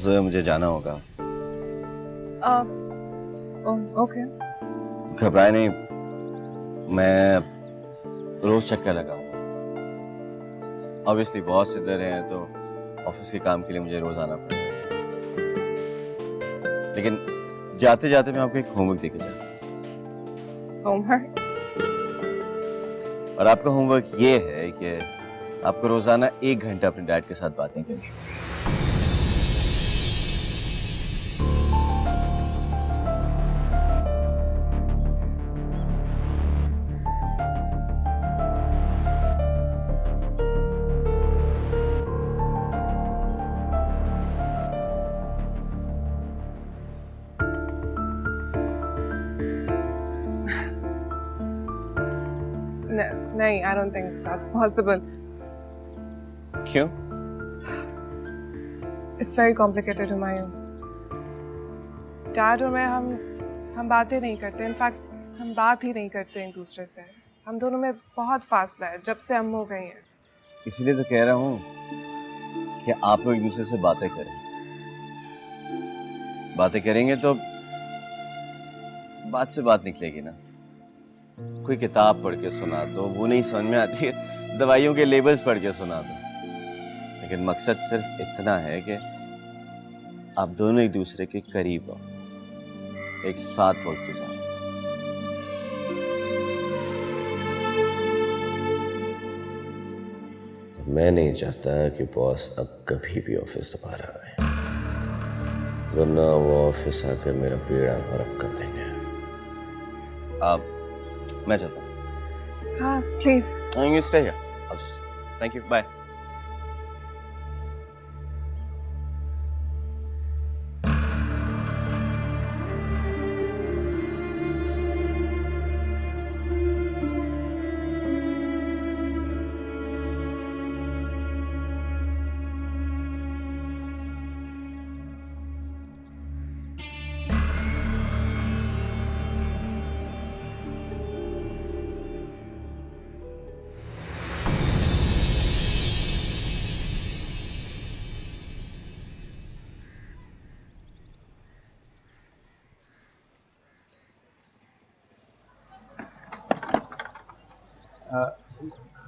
जोया मुझे जाना होगा। ओके। घबराए नहीं, मैं रोज चक्कर लगाऊंगा। ऑब्वियसली बॉस इधर हैं तो ऑफिस के काम के लिए मुझे रोज आना पड़ेगा, लेकिन जाते जाते मैं आपको एक होमवर्क देके जाऊंगा। होमवर्क? और आपका होमवर्क ये है कि आपको रोजाना 1 घंटा अपने डैड के साथ बातें करनी है। नहीं, I don't think that's possible. क्यों? It's very complicated Humayun. Dad और मैं हम बातें नहीं करते। इनफैक्ट हम बात ही नहीं करते एक दूसरे से। हम दोनों में बहुत फासला है जब से हम हो गई हैं। इसीलिए तो कह रहा हूँ कि आप लोग एक दूसरे से बातें करें। बातें करेंगे तो बात से बात निकलेगी ना। कोई किताब पढ़ के सुना दो, वो नहीं समझ में आती है, दवाइयों के लेबल्स पढ़ के सुना दो। लेकिन मकसद सिर्फ इतना है कि आप दोनों एक दूसरे के करीब हो, एक साथ वक्त गुजारो। मैं नहीं चाहता कि बॉस अब कभी भी ऑफिस दोबारा आए, वरना वो ऑफिस आकर मेरा बेड़ा गर्क कर देंगे। आप मैं चाहता हूँ। हाँ please. You stay here. I'll just thank you. Bye.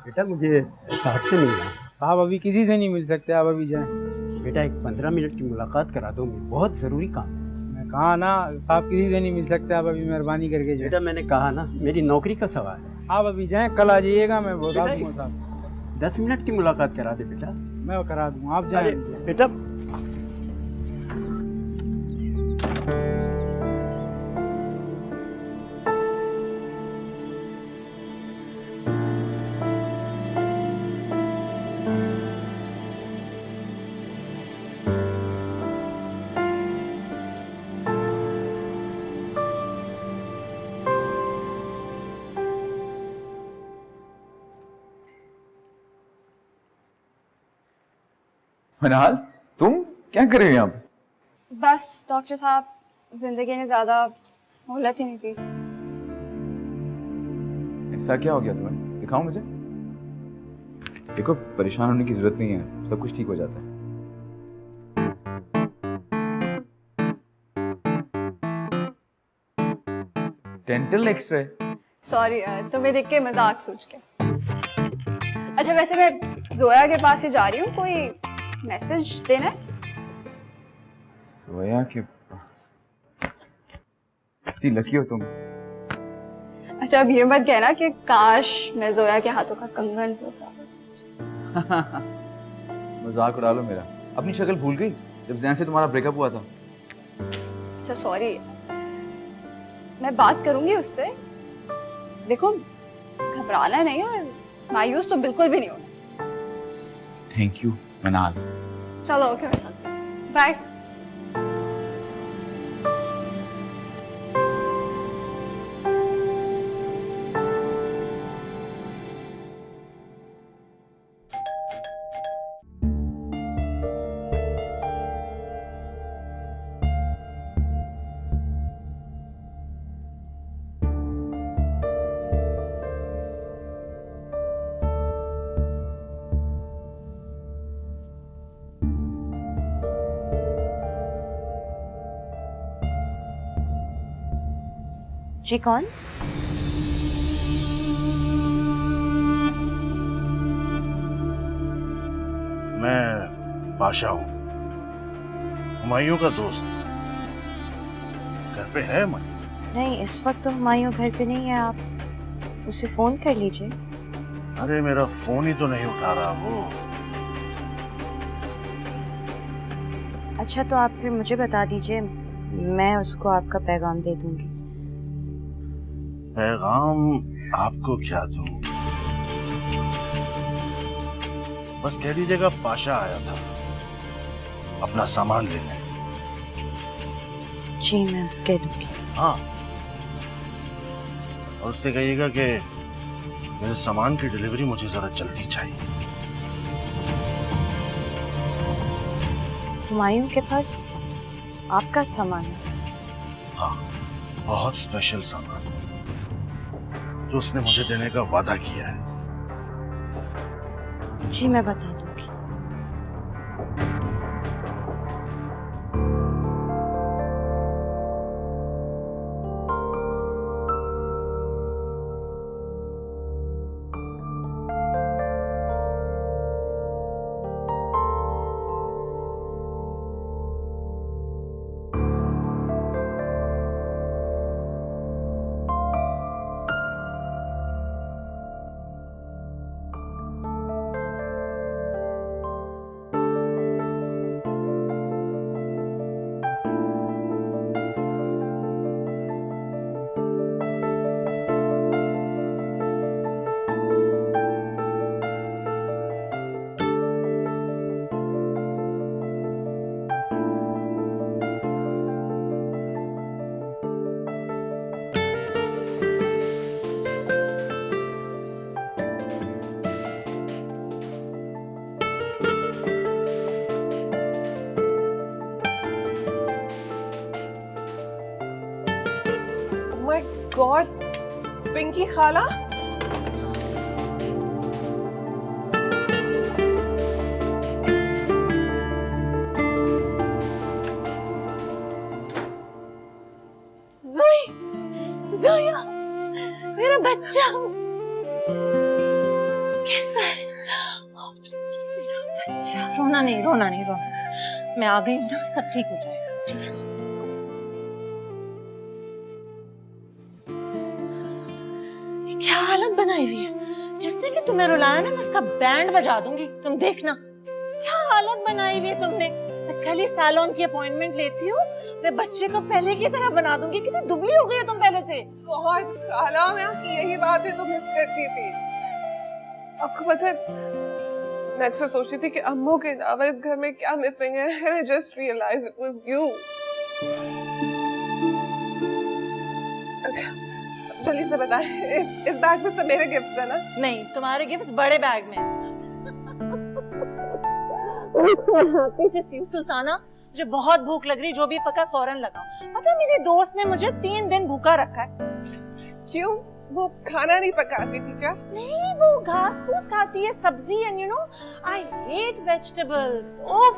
बेटा मुझे साहब से मिलना है। साहब अभी किसी से नहीं मिल सकते, आप अभी जाएं। बेटा एक 15 मिनट की मुलाकात करा दो, मुझे बहुत ज़रूरी काम है। मैं कहा ना, साहब किसी से नहीं मिल सकते, आप अभी मेहरबानी करके जाएं। बेटा मैंने कहा ना, मेरी नौकरी का सवाल है। आप अभी जाएं, कल आ जाइएगा, मैं बता बेटा, दूंगा साहब। 10 मिनट की मुलाकात करा दे बेटा। मैं वो करा दूंगा, आप अरे जाएं। बेटा मनाल, तुम क्या कर रहे हो यहाँ पे? बस डॉक्टर साहब, जिंदगी ने ज्यादा मोहलत ही नहीं दी। ऐसा क्या हो गया तुम्हें? दिखाओ मुझे। देखो परेशान होने की जरूरत नहीं है, सब कुछ ठीक हो जाता है। Dental x ray? सॉरी यार, तुम्हें देख के मजाक सोच के। अच्छा वैसे मैं जोया के पास ही जा रही हूँ, कोई मैसेज देना है? सोया के इतनी लकी हो तुम। अच्छा अब ये मत कहना कि काश मैं जोया के हाथों का कंगन होता। मजाक उड़ा लो मेरा। अपनी शक्ल भूल गई जब जैन से तुम्हारा ब्रेकअप हुआ था? अच्छा सॉरी, मैं बात करूंगी उससे। देखो घबराना नहीं और मायूस तो बिल्कुल भी नहीं होना। थैंक यू मनाल। चलो ओके, मैं चलती हूँ, बाय। जी कौन? मैं बादशाह हूँ, हुमायूं का दोस्त। घर पे है हुमायूं? नहीं, इस वक्त तो हुमायूं घर पे नहीं है। आप उसे फोन कर लीजिए। अरे मेरा फोन ही तो नहीं उठा रहा वो। अच्छा, तो आप फिर मुझे बता दीजिए, मैं उसको आपका पैगाम दे दूंगी। पैगाम आपको क्या दूं? बस कह दीजिएगा पाशा आया था अपना सामान लेने। जी मैं कह दूंगी। हाँ, और उससे कहिएगा कि मेरे सामान की डिलीवरी मुझे जरा जल्दी चाहिए। हुमायूं के पास आपका सामान है? हाँ, बहुत स्पेशल सामान जो उसने मुझे देने का वादा किया है। जी मैं बता दूंगी। माय गॉड, पिंकी खाला। जोया, मेरा बच्चा कैसा है? मेरा बच्चा। रोना नहीं, रोना नहीं, रोना। मैं आ गई हूँ ना, सब ठीक हो जाएगा, ठीक है? ये क्या हालत बनाई हुई है? जिसने भी तुम्हें रुलाया ना, मैं उसका बैंड बजा दूंगी, तुम देखना। क्या हालत बनाई हुई है तुमने। मैं कल ही सैलून की अपॉइंटमेंट लेती हूँ, मैं बच्चे को पहले की तरह बना दूंगी। कितनी दुबली हो गई हो तुम पहले से। गॉड खाला, मैं आपकी यही बातें तो मिस करती थी। आपको पता है, मैं अक्सर सोचती थी कि अम्मू के अलावा इस घर में क्या मिसिंग है, and I just realized it was you. अच्छा, जल्दी से बताएं, इस बैग में सब मेरे गिफ्ट्स है ना? नहीं, तुम्हारे गिफ्ट्स बड़े बैग में। सुल्ताना, मुझे बहुत भूख लग रही, जो भी पका फौरन लगाओ। पता है, मेरी दोस्त ने मुझे 3 दिन भूखा रखा है। क्यों? वो खाना नहीं पकाती थी क्या? नहीं, वो घास फूस खाती है, सब्जी, and you know I hate vegetables. ओफ,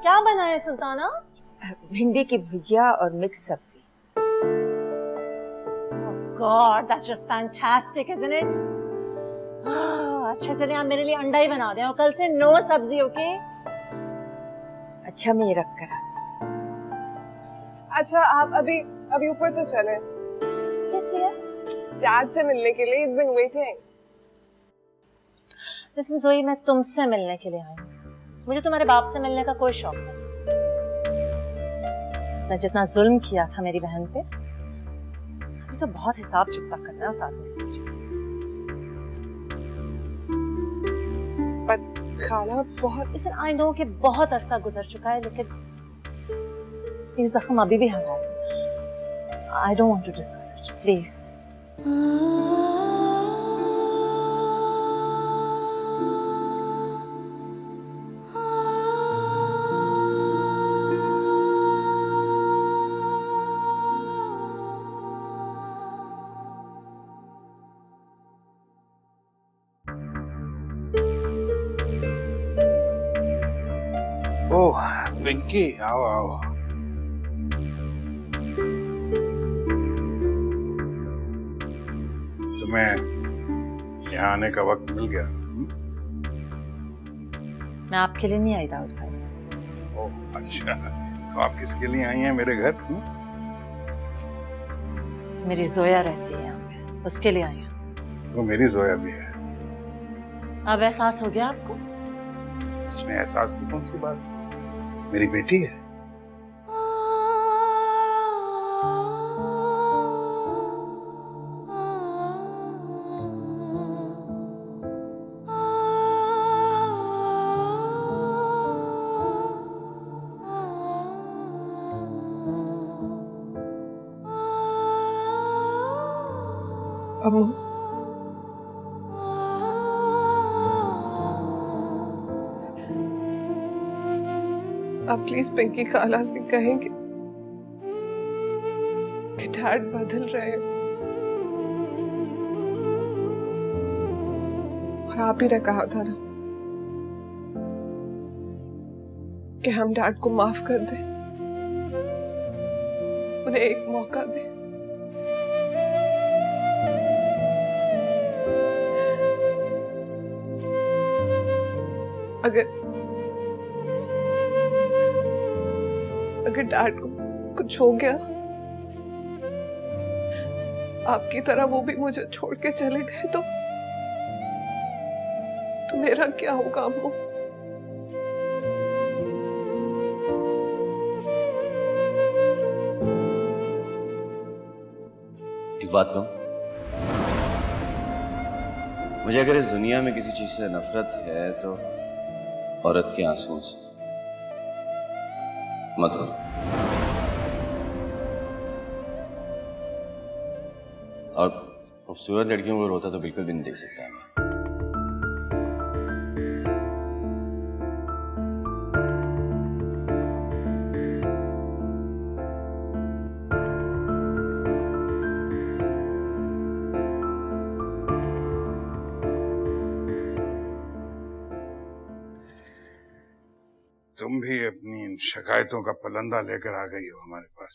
क्या बना है सुल्ताना? भिंडी की भुजिया और मिक्स सब्जी। God, that's just fantastic, isn't it? अच्छा, चलिए आप मेरे लिए अंडा ही बना दें, और कल से नो सब्जी, ओके? अच्छा, मैं ये रख कर आती। अच्छा, आप अभी ऊपर तो चले। किस लिए? डैड से मिलने के लिए। He's been waiting. Listen, जोई, मैं तुमसे मिलने के लिए आई हूँ। मुझे तुम्हारे बाप से मिलने का कोई शौक नहीं। उसने जितना जुल्म किया था मेरी बहन पे, अभी तो बहुत हिसाब चुकता करना है उस आदमी से मुझे। पर खाला, बहुत Listen, I know कि बहुत अरसा गुजर चुका है, लेकिन ये जख्म अभी भी हरा है। I don't want to discuss it, please. ओह पिंकी, आओ आओ। तुम्हें यहाँ आने का वक्त मिल गया। मैं आपके लिए नहीं आई दाऊद भाई। ओह अच्छा, तो आप किसके लिए आई हैं मेरे घर? मेरी जोया रहती है यहाँ पे, उसके लिए आई हूँ। तो मेरी जोया भी है। अब एहसास हो गया आपको? इसमें एहसास की कौन सी बात? मेरी बेटी है। अम्मू, आप प्लीज पिंकी खाला से कहेंगे कि डैड बदल रहे हैं और आप ही ने कहा था ना कि हम डैड को माफ कर दें, उन्हें एक मौका दें। अगर डैड को कुछ हो गया, आपकी तरह वो भी मुझे छोड़ के चले गए तो मेरा क्या होगा अम्मू? एक बात कहूं, मुझे अगर इस दुनिया में किसी चीज से नफरत है तो औरत के आंसुओं से। मत रो। और खूबसूरत लड़कियों को रोता तो बिल्कुल भी नहीं देख सकता मैं। तुम भी अपनी इन शिकायतों का पलंदा लेकर आ गई हो हमारे पास।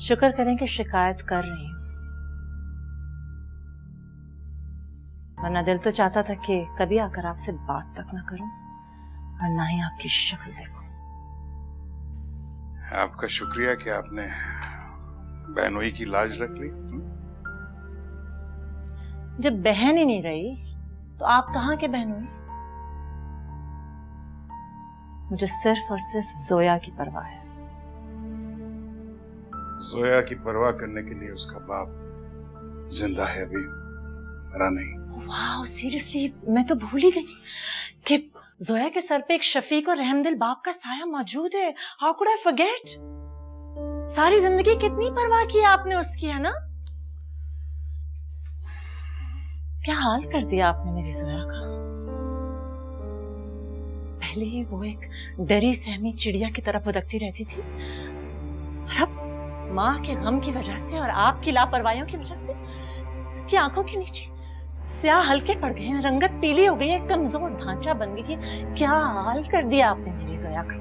शुक्र करें कि शिकायत कर रही हूं, वरना दिल तो चाहता था कि कभी आकर आपसे बात तक ना करूं और ना ही आपकी शक्ल देखूं। आपका शुक्रिया कि आपने बहनोई की लाज रख ली। जब बहन ही नहीं रही तो आप कहां के बहनोई? मुझे सिर्फ और सिर्फ जोया की परवाह है। जोया की परवाह करने के लिए उसका बाप जिंदा है, अभी मरा नहीं। वाह, सीरियसली मैं तो भूल ही गई कि जोया के सर पे एक शफीक और रहमदिल बाप का साया मौजूद है। How could I forget? सारी जिंदगी कितनी परवाह की आपने उसकी, है ना? क्या हाल कर दिया आपने मेरी जोया का। पहले ही वो एक डरी सहमी चिड़िया की तरह भुदकती रहती थी और अब माँ के गम की वजह से और आपकी लापरवाहियों की वजह से उसकी आंखों के नीचे स्याह हल्के पड़ गए हैं, रंगत पीली हो गई है, कमजोर ढांचा बन गई है। क्या हाल कर दिया आपने मेरी जोया का।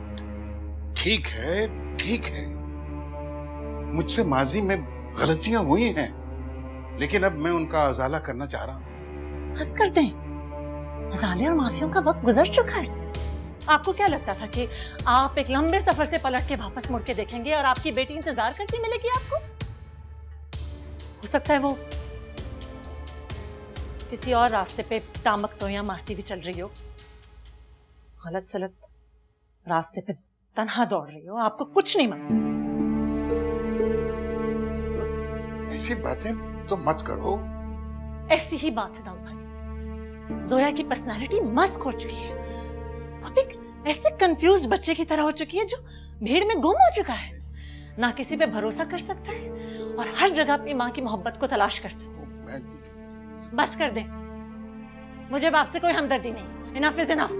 ठीक है, ठीक है, मुझसे माजी में गलतियां हुई हैं, लेकिन अब मैं उनका अजाला करना चाह रहा हूं। बस कर दें, अजाले और माफियों का वक्त गुजर चुका है। आपको क्या लगता था कि आप एक लंबे सफर से पलट के वापस मुड़ के देखेंगे और आपकी बेटी इंतजार करती मिलेगी आपको? हो सकता है वो किसी और रास्ते पे टामक तोया मारती हुई चल रही हो, गलत सलत रास्ते पे तन्हा दौड़ रही हो, आपको कुछ नहीं मालूम। ऐसी बातें तो मत करो। ऐसी ही बात है दाऊद भाई, जोया की पर्सनालिटी मस्क हो चुकी है। अब एक ऐसे कंफ्यूज्ड बच्चे की तरह हो चुकी है जो भीड़ में गुम हो चुका है, ना किसी पे भरोसा कर सकता है और हर जगह अपनी माँ की मोहब्बत को तलाश करता है। बस कर दे, मुझे अब आपसे कोई हमदर्दी नहीं। Enough is enough.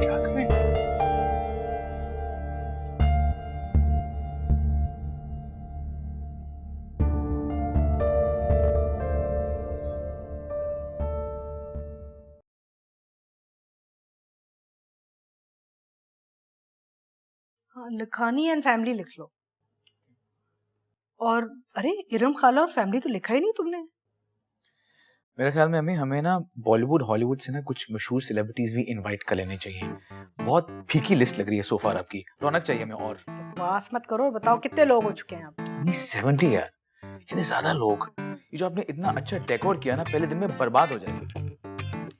क्या करें? हाँ, लखानी एंड फैमिली लिख लो। और अरे इरम खाला और फैमिली तो लिखा ही नहीं तुमने। मेरे ख्याल में हमें ना बॉलीवुड हॉलीवुड से ना कुछ मशहूर सेलिब्रिटीज भी इनवाइट कर लेने चाहिए। बहुत फीकी लिस्ट लग रही है सो फार आपकी, रौनक चाहिए हमें और। बकवास मत करो और बताओ कितने लोग हो चुके हैं अब। 70 यार, इतने ज्यादा लोग। ये जो आपने इतना अच्छा डेकोर किया ना, पहले दिन में बर्बाद हो जाएगा।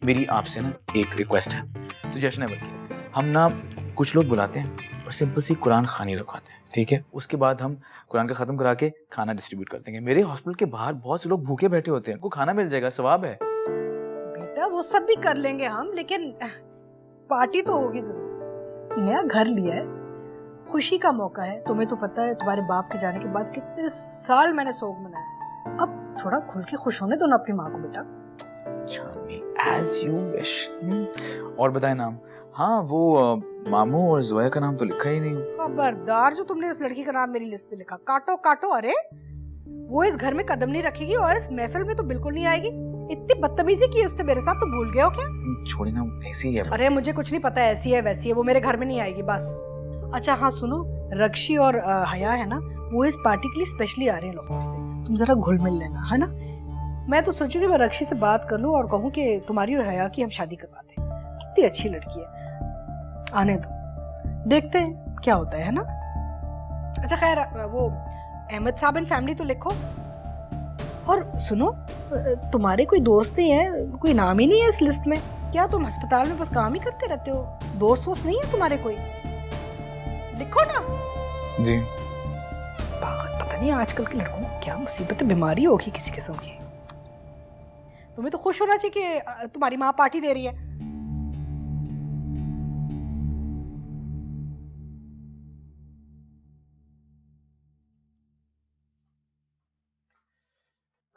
मेरी आपसे ना एक रिक्वेस्ट है, सजेशन है बल्कि, हम ना कुछ लोग बुलाते हैं और सिंपल सी कुरान खानी रखवाते हैं, ठीक है? उसके बाद हम कुरान का खत्म करा के खाना डिस्ट्रीब्यूट कर देंगे। मेरे हॉस्पिटल के बाहर बहुत से लोग भूखे बैठे होते हैं, उनको खाना मिल जाएगा, सवाब है। बेटा वो सब भी कर लेंगे हम, लेकिन पार्टी तो होगी जरूर। नया घर लिया है, खुशी का मौका है। तुम्हें तो पता है तुम्हारे बाप के जाने के बाद कितने साल मैंने सोग मनाया। अब थोड़ा खुल के खुश होने दो ना अपनी माँ को बेटा। As you wish। और बताए नाम? हाँ, वो मामू और जोया का नाम तो लिखा ही नहीं। खबरदार जो तुमने इस लड़की का नाम मेरी लिस्ट पे लिखा। काटो काटो। अरे वो इस घर में कदम नहीं रखेगी और इस महफिल में तो बिल्कुल नहीं आएगी। इतनी बदतमीजी की उसने मेरे साथ, तो भूल गए हो क्या? छोड़ी ना, ऐसी ही है। अरे मुझे कुछ नहीं पता, ऐसी है वैसी है, वो मेरे घर में नहीं आएगी बस। अच्छा हाँ सुनो, रक्षी और हया है ना, वो इस पार्टी के लिए स्पेशली आ रहे हैं लाहौर से। तुम जरा घुल मिल लेना, है ना? मैं तो सोचूंगी मैं रक्षी से बात कर लूं और कहूं कि तुम्हारी और हया की हम शादी करवा दें। कितनी अच्छी लड़की है। आने दो, देखते हैं क्या होता है ना? अच्छा खैर, वो अहमद साहब एंड फैमिली तो लिखो। और सुनो, तुम्हारे कोई दोस्त नहीं है, कोई नाम ही नहीं है इस लिस्ट में? क्या तुम अस्पताल में बस काम ही करते रहते हो? दोस्त वोस्त नहीं है तुम्हारे कोई? लिखो ना जी। पागल, पता नहीं आजकल के लड़कों को क्या मुसीबत, बीमारी होगी किसी किस्म की। तुम्हें तो खुश होना चाहिए कि तुम्हारी माँ पार्टी दे रही है।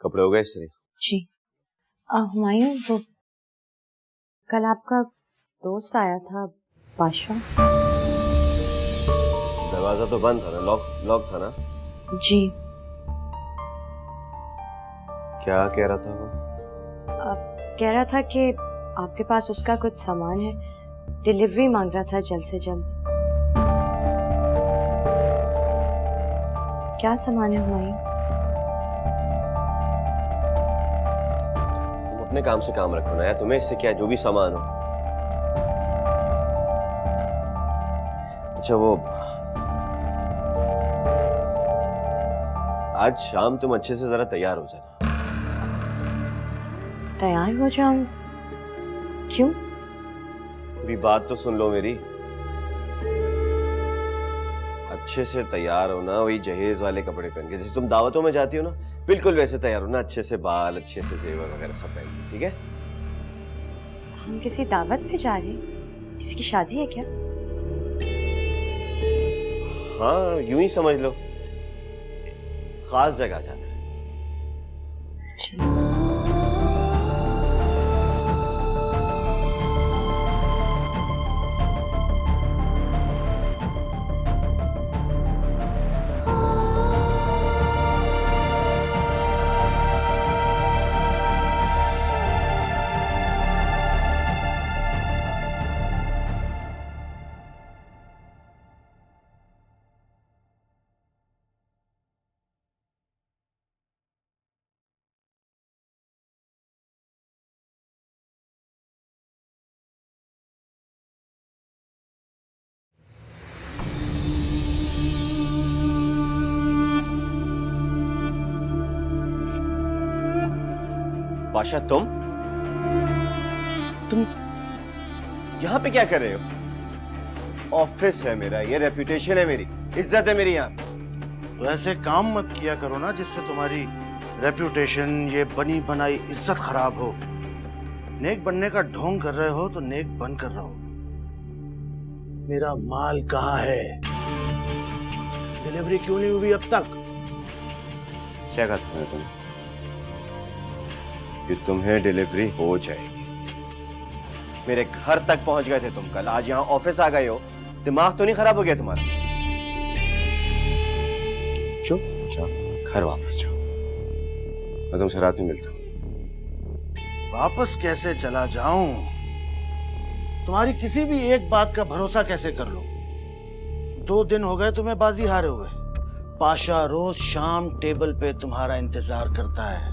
कपड़े हो गए इस्त्री? जी हुमायूं, वो कल आपका दोस्त आया था बादशाह। दरवाजा तो बंद था ना, लॉक था ना? जी। क्या कह रहा था वो? कह रहा था कि आपके पास उसका कुछ सामान है, डिलीवरी मांग रहा था जल्द से जल्द। क्या सामान है हुमायूं? तुम अपने काम से काम रखो ना यार, तुम्हें इससे क्या, जो भी सामान हो। अच्छा वो आज शाम तुम अच्छे से जरा तैयार हो जाना। तैयार हो जाऊं? क्यों? पूरी बात तो सुन लो मेरी। अच्छे से तैयार होना, वही जहेज वाले कपड़े पहन के, जैसे तुम दावतों में जाती हो ना, बिल्कुल वैसे तैयार होना। अच्छे से बाल, अच्छे से जेवर वगैरह सब पहन के, ठीक है? हम किसी दावत पे जा रहे हैं? किसी की शादी है क्या? हाँ यूं ही समझ लो, खास जगह जाना है। बादशाह तुम यहाँ पे क्या कर रहे हो? ऑफिस है मेरा, ये रेपुटेशन है मेरी, इज्जत है मेरी यहाँ पे। तो ऐसे काम मत किया करो ना जिससे तुम्हारी रेपुटेशन, ये बनी बनाई इज्जत खराब हो। नेक बनने का ढोंग कर रहे हो तो नेक बन कर रहो। मेरा माल कहाँ है? डिलीवरी क्यों नहीं हुई अब तक? क्या कहा था तुमने? कि तुम्हें डिलीवरी हो जाएगी। मेरे घर तक पहुंच गए थे तुम कल, आज यहाँ ऑफिस आ गए हो। दिमाग तो नहीं खराब हो गया तुम्हारा? चुप जाओ, घर वापस जाओ, मैं तुमसे रात में मिलता हूँ। वापस कैसे चला जाऊं? तुम्हारी किसी भी एक बात का भरोसा कैसे कर लो? 2 दिन हो गए तुम्हें बाजी हारे हुए। पाशा रोज शाम टेबल पे तुम्हारा इंतजार करता है।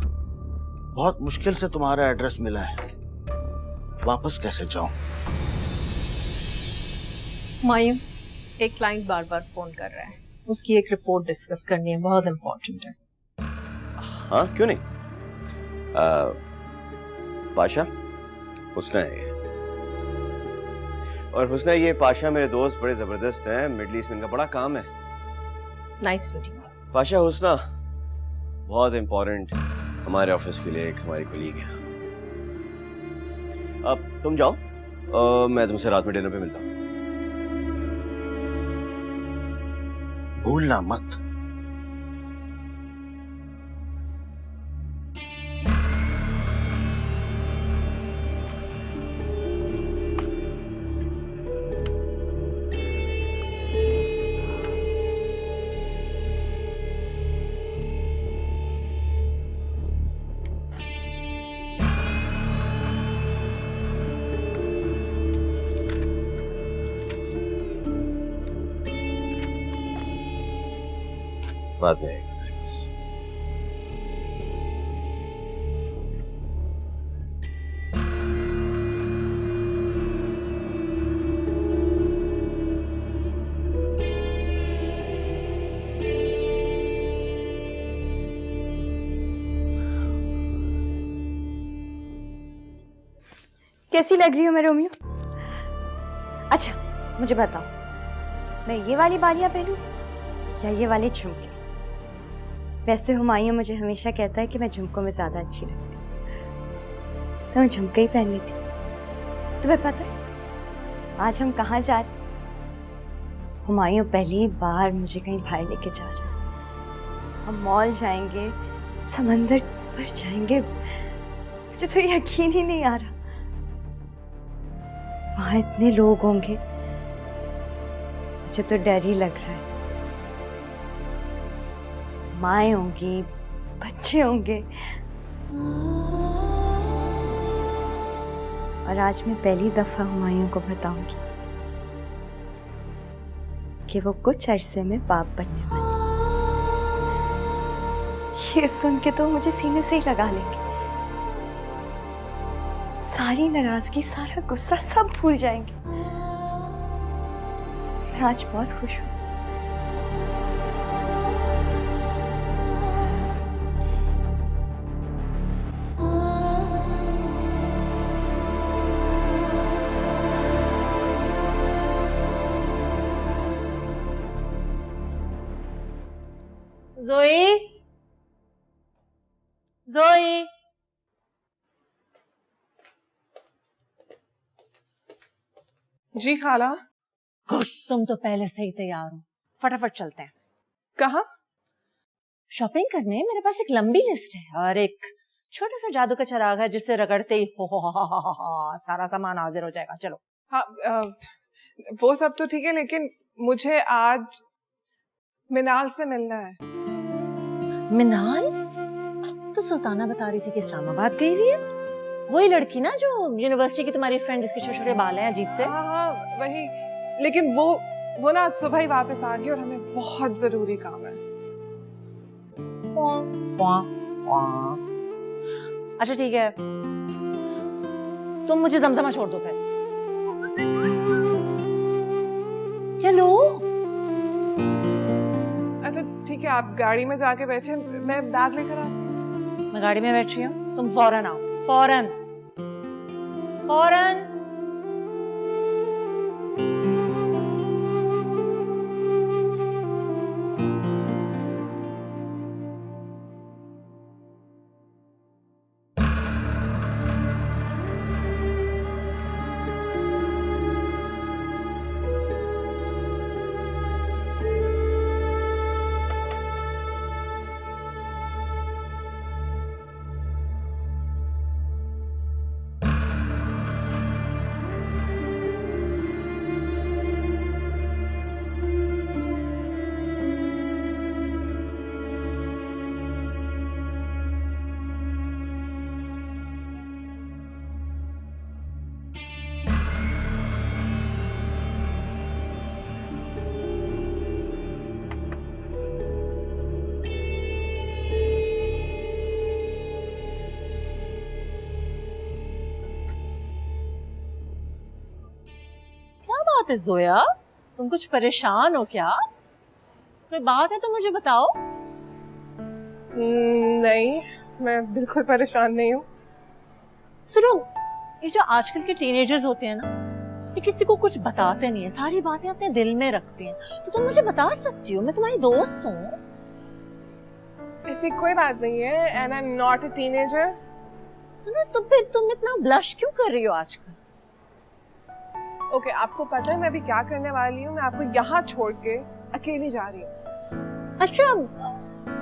बहुत मुश्किल से तुम्हारा एड्रेस मिला है। वापस कैसे जाऊं? मायूं, एक क्लाइंट बार बार फोन कर रहा है, उसकी एक रिपोर्ट डिस्कस करनी है, बहुत इंपॉर्टेंट है। हाँ क्यों नहीं। पाशा, हुस्ना है ये। और हुस्ना, ये पाशा मेरे दोस्त बड़े जबरदस्त हैं, मिडल ईस्ट में इनका बड़ा काम है। Nice meeting you. Pasha, Husna बहुत इंपॉर्टेंट हमारे ऑफिस के लिए एक हमारी कलीग है। अब तुम जाओ, मैं तुमसे रात में डिनर पे मिलता हूँ। भूलना मत। बाद में आएगा। कैसी लग रही हो मैं रोमियो? अच्छा मुझे बताओ, मैं ये वाली बालियां पहनूं या ये वाले झुमके? वैसे हुमायूं मुझे हमेशा कहता है कि मैं झुमकों में ज्यादा अच्छी लगती हूँ, तो मैं झुमके ही पहन लेती हूँ। तुम्हें पता है आज हम कहाँ जा रहे? हुमायूं पहली बार मुझे कहीं बाहर लेके जा रहे हैं। हम मॉल जाएंगे, समंदर पर जाएंगे। मुझे तो यकीन ही नहीं आ रहा। वहां इतने लोग होंगे, मुझे तो डर ही लग रहा है। माएँ होंगी, बच्चे होंगे, और आज मैं पहली दफा हुमायूं को बताऊंगी कि वो कुछ अरसे में बाप बनने वाले। ये सुन के तो मुझे सीने से ही लगा लेंगे। सारी नाराजगी, सारा गुस्सा सब भूल जाएंगे। मैं आज बहुत खुश हूँ। जोई, जोई, जी खाला। तुम तो पहले से ही तैयार हो, फटाफट चलते हैं। कहाँ? शॉपिंग करने। मेरे पास एक लंबी लिस्ट है और एक छोटा सा जादू का चिराग है जिसे रगड़ते ही हो सारा सामान हाजिर हो जाएगा। चलो। हाँ, वो सब तो ठीक है, लेकिन मुझे आज मिनाल से मिलना है। मिनाल? तो सुल्ताना बता रही थी कि इस्लामाबाद गई हुई है। वही लड़की ना जो यूनिवर्सिटी की तुम्हारी फ्रेंड, जिसके छोटे छोटे बाल हैं अजीब से। हाँ वही, लेकिन वो ना आज सुबह ही वापस आ गई और हमें बहुत जरूरी काम है। अच्छा ठीक है, तुम मुझे जमजमा छोड़ दो फिर। चलो। अच्छा ठीक है, आप गाड़ी में जाके बैठे, मैं बैग लेकर आती हूँ। मैं गाड़ी में बैठ रही हूँ, तुम फौरन आओ। फौरन फौरन। बात है जोया? तुम कुछ परेशान हो क्या? कोई बात है तो मुझे बताओ। नहीं, मैं बिल्कुल परेशान नहीं हूँ। सुनो, ये जो आजकल के टीनेजर्स होते हैं ना, ये किसी को कुछ बताते नहीं है, सारी बातें अपने दिल में रखते हैं। तो तुम मुझे बता सकती हो, मैं तुम्हारी दोस्त हूँ। ऐसी कोई बात नहीं है, and I'm not a teenager. सुनो, तो फिर तुम इतना ब्लश क्यों कर रही हो आजकल? ओके, आपको पता है मैं अभी क्या करने वाली हूँ? मैं आपको यहाँ छोड़ के अकेली जा रही हूँ। अच्छा,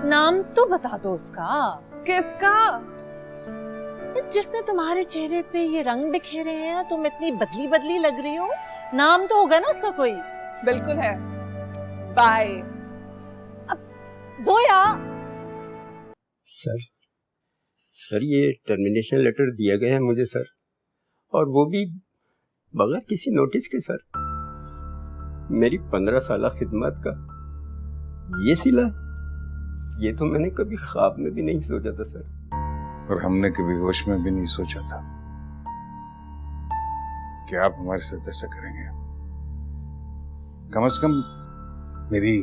नाम तो बता दो उसका। किसका? जिसने तुम्हारे चेहरे पे ये रंग बिखेरे हैं, तुम इतनी बदली बदली लग रही हो। नाम तो होगा ना उसका कोई? बिल्कुल है। बाय। जोया। सर ये टर्मिनेशन लेटर दिया गया है मुझे सर, और वो भी बगैर किसी नोटिस के सर। मेरी 15 साल खिदमत का ये सिला, ये तो मैंने कभी ख्वाब में भी नहीं सोचा था सर। और हमने कभी होश में भी नहीं सोचा था कि आप हमारे साथ ऐसा करेंगे। कम से कम मेरी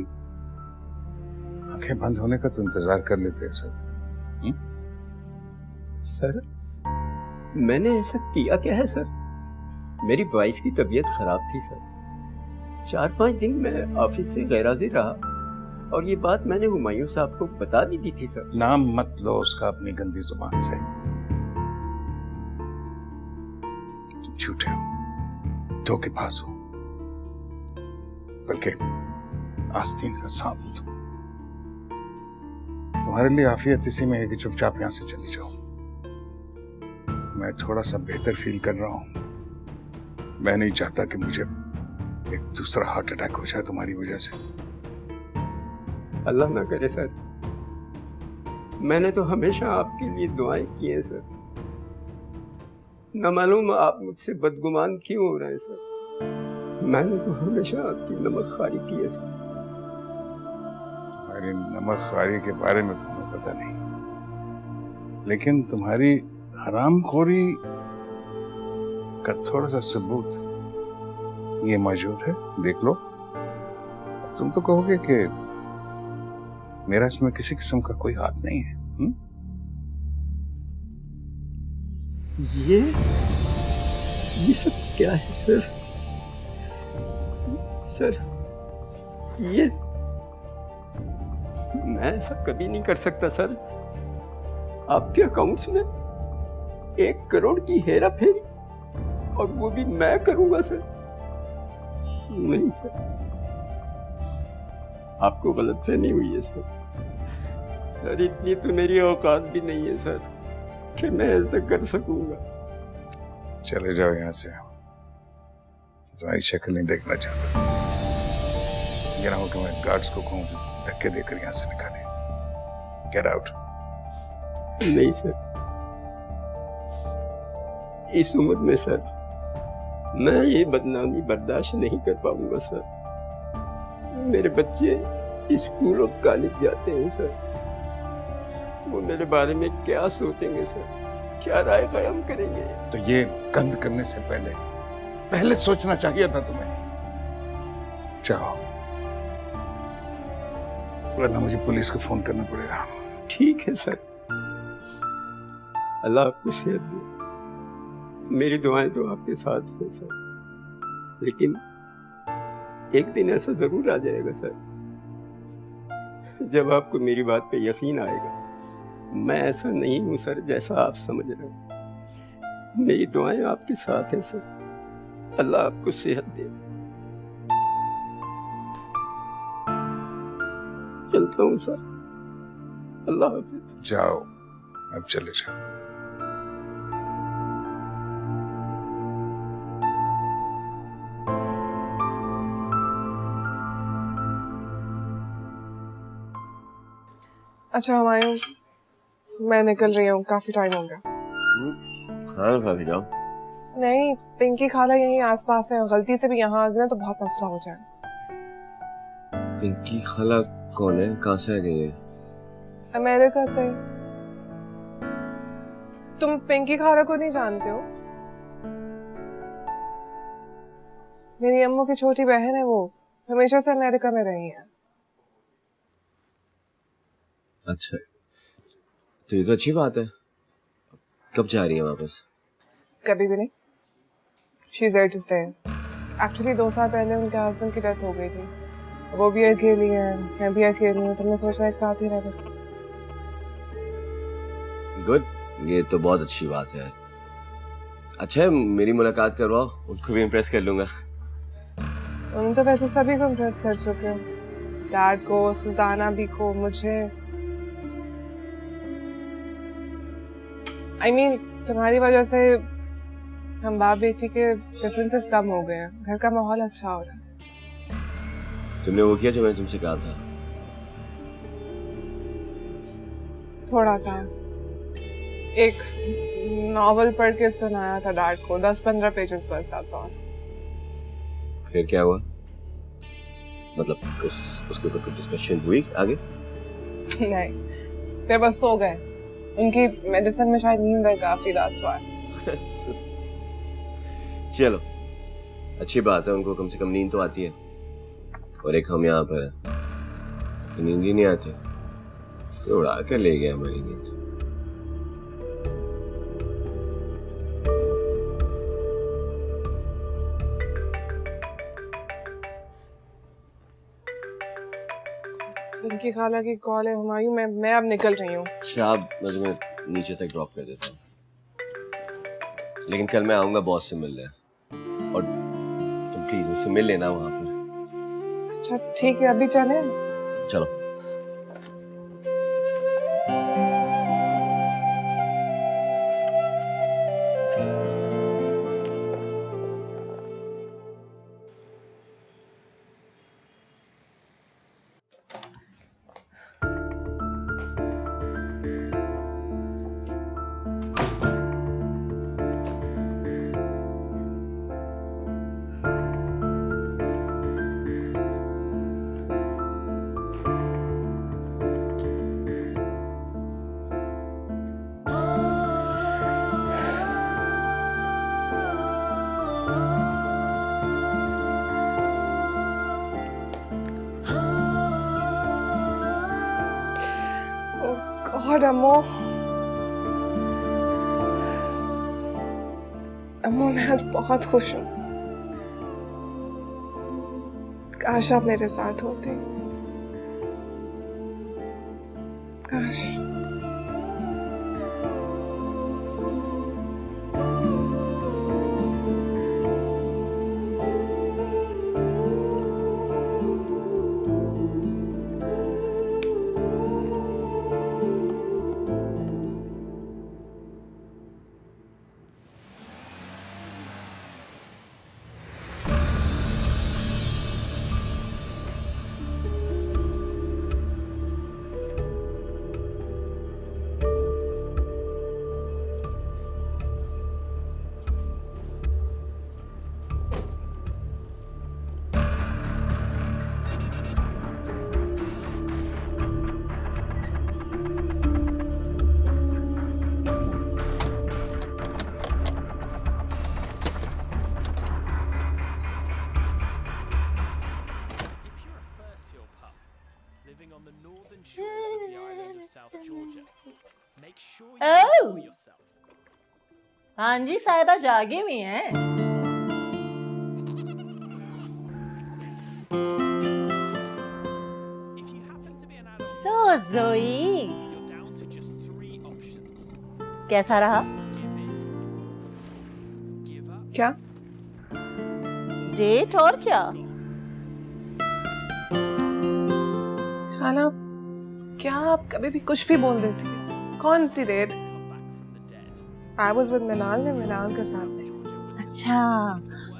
आंखें बंद होने का तो इंतजार कर लेते हैं सर, मैंने ऐसा किया क्या है सर? मेरी वाइफ की तबीयत खराब थी सर। 4-5 दिन मैं ऑफिस से गैरहाजिर रहा, और ये बात मैंने हुमायूं साहब को बता भी दी थी सर। नाम मत लो उसका अपनी गंदी जुबान से। तुम झूठे हो, धोखेबाज हो, बल्कि आस्तीन का सांप हो तुम। तुम्हारे लिए आफियत इसी में है कि चुपचाप यहां से चली जाओ। मैं थोड़ा सा बेहतर फील कर रहा हूं। मैं नहीं चाहता कि मुझे एक दूसरा हार्ट अटैक हो जाए तुम्हारी वजह से। अल्लाह ना करे सर, मैंने तो हमेशा आपके लिए दुआएं की हैं सर। न मालूम आप मुझसे बदगुमान क्यों हो रहे हैं सर। मैंने तो हमेशा आपकी नमकखारी की है सर। तुम्हारी नमकखारी के बारे में तुम्हें पता नहीं, लेकिन तुम्हारी हरामखोरी का थोड़ा सा सबूत ये मौजूद है, देख लो। तुम तो कहोगे कि मेरा इसमें किसी किस्म का कोई हाथ नहीं है। ये सब क्या है सर? सर, ये मैं ऐसा कभी नहीं कर सकता सर। आपके अकाउंट्स में 1 करोड़ की हेरा फेरी, और वो भी मैं करूंगा सर? नहीं सर, आपको गलतफहमी हुई है सर। सर, इतनी तो मेरी औकात भी नहीं है सर कि मैं ऐसा कर सकूंगा। चले जाओ यहाँ से, तुम्हारी शक्ल नहीं देखना चाहता। ये ना हो कि मैं गार्ड्स को कहूँ धक्के देकर यहाँ से निकाले। Get out. नहीं सर, इस उम्र में सर मैं ये बदनामी बर्दाश्त नहीं कर पाऊंगा सर। मेरे बच्चे स्कूल और कॉलेज जाते हैं सर, वो मेरे बारे में क्या सोचेंगे सर, क्या राय कायम करेंगे? तो ये गंद करने से पहले सोचना चाहिए था तुम्हें। जाओ, वरना मुझे पुलिस को फोन करना पड़ेगा। ठीक है सर, अल्लाह आपको सेहत दे। मेरी दुआएं तो आपके साथ हैं सर, लेकिन एक दिन ऐसा जरूर आ जाएगा सर जब आपको मेरी बात पे यकीन आएगा। मैं ऐसा नहीं हूं सर जैसा आप समझ रहे हैं। मेरी दुआएं आपके साथ हैं सर, अल्लाह आपको सेहत दे। चलता हूं सर, अल्लाह हाफिज। जाओ, अब चले जाओ। अच्छा हुमायूं, मैं निकल रही हूँ, काफी टाइम हो गया। खाना खा के जाओ। नहीं, पिंकी खाला यहीं आसपास है, गलती से भी यहाँ आ गई ना तो बहुत मसला हो जाए। पिंकी खाला कौन है, कहाँ से आ गई है? अमेरिका से। तुम पिंकी खाला को नहीं जानते हो? मेरी अम्मू की छोटी बहन है, वो हमेशा से अमेरिका में रही है। अच्छा, तो ये तो अच्छी बात है। कब जा रही है वापस? कभी भी नहीं। She is there to stay. Actually 2 साल पहले उनके हस्बैंड की डेथ हो गई थी। वो भी अकेली है, मैं भी अकेली हूँ, तो हमने सोचा एक साथ ही रह गए। गुड, ये तो बहुत अच्छी बात है। अच्छा है, मेरी मुलाकात करवाओ, उनको भी इम्प्रेस कर लूंगा। तुम तो वैसे सभी को इम्प्रेस कर चुके हो, डैड को, सुल्ताना भी को, मुझे। I mean, तुम्हारी वजह से हम बाप बेटी के डिफरेंसेस कम हो गए हैं, घर का माहौल अच्छा हो रहा है। तुमने वो किया जो मैंने तुमसे कहा था? थोड़ा सा एक नॉवल पढ़ के सुनाया था डैड को, 10-15 पेजेस बस, दैट्स ऑल। फिर क्या हुआ? मतलब उसके ऊपर कुछ डिस्कशन हुई आगे? नहीं, फिर बस सो गए। उनकी मेडिसिन में शायद नींद है काफी, दैट्स व्हाई। चलो, अच्छी बात है, उनको कम से कम नींद तो आती है। और एक हम यहाँ पर है कि नींद ही नहीं आती, तो उड़ा कर ले गया हमारी नींद। इनकी खाला की कॉल है हुमायूं, मैं अब निकल रही हूँ। अच्छा, अब मैं तुम्हें नीचे तक ड्रॉप कर देता हूँ, लेकिन कल मैं आऊंगा बॉस से मिलने, और तुम प्लीज मुझसे मिल लेना वहां पर। अच्छा ठीक है, अभी चले? चलो। गॉड अम्मू, अम्मू मैं आज बहुत खुश हूँ। काश आप मेरे साथ होते, काश। हाँ जी साहिबा जागी हुई हैं। So Zoe, कैसा रहा? क्या? डेट और क्या? खाला, क्या आप कभी भी कुछ भी बोल देती है? कौन सी डेट? I was with मिनाल ने, मिनाल के साथ। अच्छा,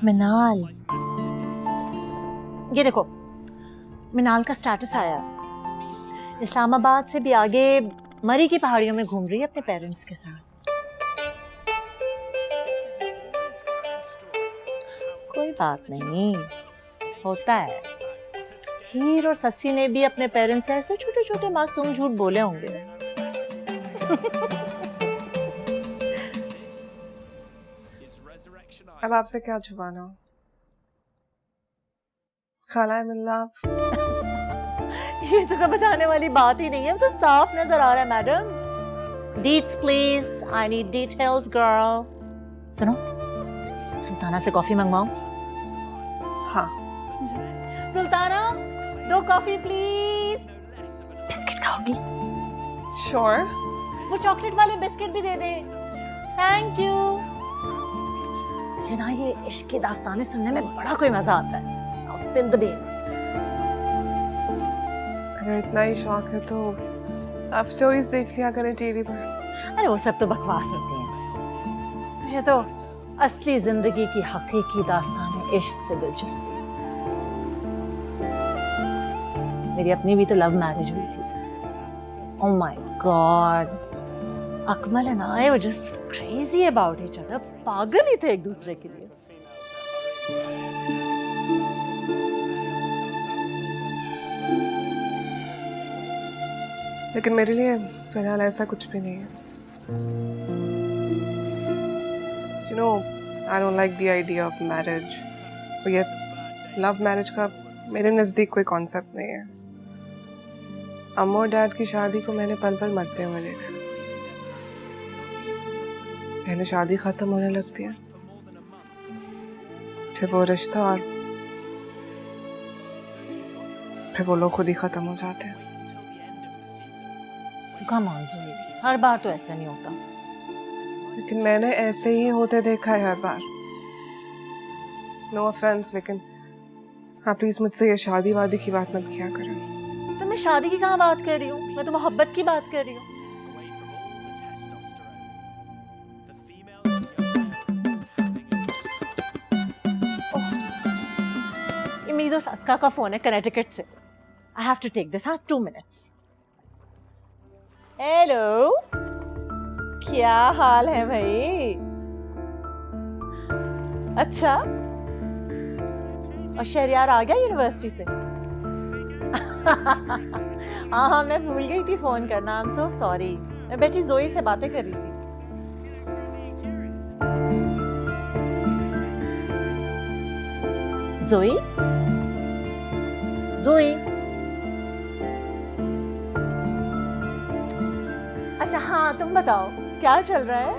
मिनाल। ये देखो, मिनाल का स्टेटस आया, इस्लामाबाद से भी आगे मरी की पहाड़ियों में घूम रही है अपने पेरेंट्स के साथ। कोई बात नहीं, होता है। हीर और सस्सी ने भी अपने पेरेंट्स से ऐसे छोटे छोटे मासूम झूठ बोले होंगे। अब आपसे क्या छुपाना हो? खाला है मिलना। ये तो कोई बताने वाली बात ही नहीं है, तो साफ नजर आ रहा है madam. Deets please, I need details girl। सुनो, सुल्ताना से कॉफी मंगवाऊं? हाँ। Sultana, 2 coffee please. बिस्किट खाओगी? श्योर। वो चॉकलेट वाले बिस्किट भी दे दे। Thank you. मुझे ना ये इश्क की दास्तानें सुनने में बड़ा कोई मजा आता है। Now spill the beans। अगर इतना ही शौक है तो आप स्टोरीज देख लिया करें टीवी पर। अरे वो सब तो बकवास होती हैं। मुझे तो असली जिंदगी की हकीकी दास्तान इश्क से दिलचस्पी। मेरी अपनी भी तो लव मैरिज हुई थी। Oh my God, Akmal and I were just crazy about each other. पागल ही थे एक दूसरे के लिए। लेकिन मेरे लिए फिलहाल ऐसा कुछ भी नहीं है। You know, I don't like the idea of marriage। और ये लव मैरिज का मेरे नज़दीक कोई कॉन्सेप्ट नहीं है। अम्मा और डैड की शादी को मैंने पल पल मरते हुए देखा। पहले शादी खत्म होने लगती है, फिर वो रिश्ता, और फिर वो लोग खुद ही खत्म हो जाते हैं। कम ऑन ज़ोई, हर बार तो ऐसा नहीं होता। लेकिन मैंने ऐसे ही होते देखा है हर बार। नो ऑफेंस, लेकिन आप प्लीज मुझसे ये शादी वादी की बात मत किया करें। तो मैं शादी की कहाँ बात कर रही हूँ? मैं तो मोहब्बत की बात कर रही हूँ। ये मेरी दोस्त अस्का का फोन है कनेटिकट से। I have to take this. हाँ, 2 minutes। हेलो, क्या हाल है भाई? अच्छा, और शहरियार आ गया यूनिवर्सिटी से? हाँ, मैं भूल गई थी फोन करना। I am so sorry. मैं बेटी जोई से बातें कर रही थी। जोई, जोई। अच्छा हाँ, तुम बताओ क्या चल रहा है?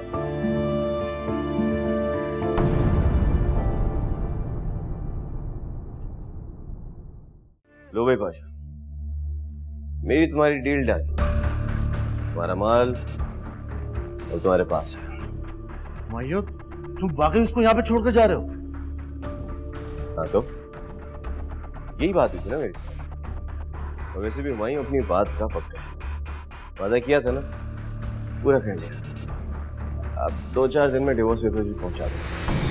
लो भाई पाशा, मेरी तुम्हारी डील डन। तुम्हारा माल और तुम्हारे पास है। मायो, तुम वाकई उसको यहाँ पे छोड़ कर जा रहे हो? हाँ तो यही बात हुई थी ना मेरी। और वैसे भी हुमायूं अपनी बात का पक्का है। वादा किया था ना, पूरा कर लिया। अब 2-4 दिन में डिवोर्स पेपर्स भी पहुंचा दूंगा।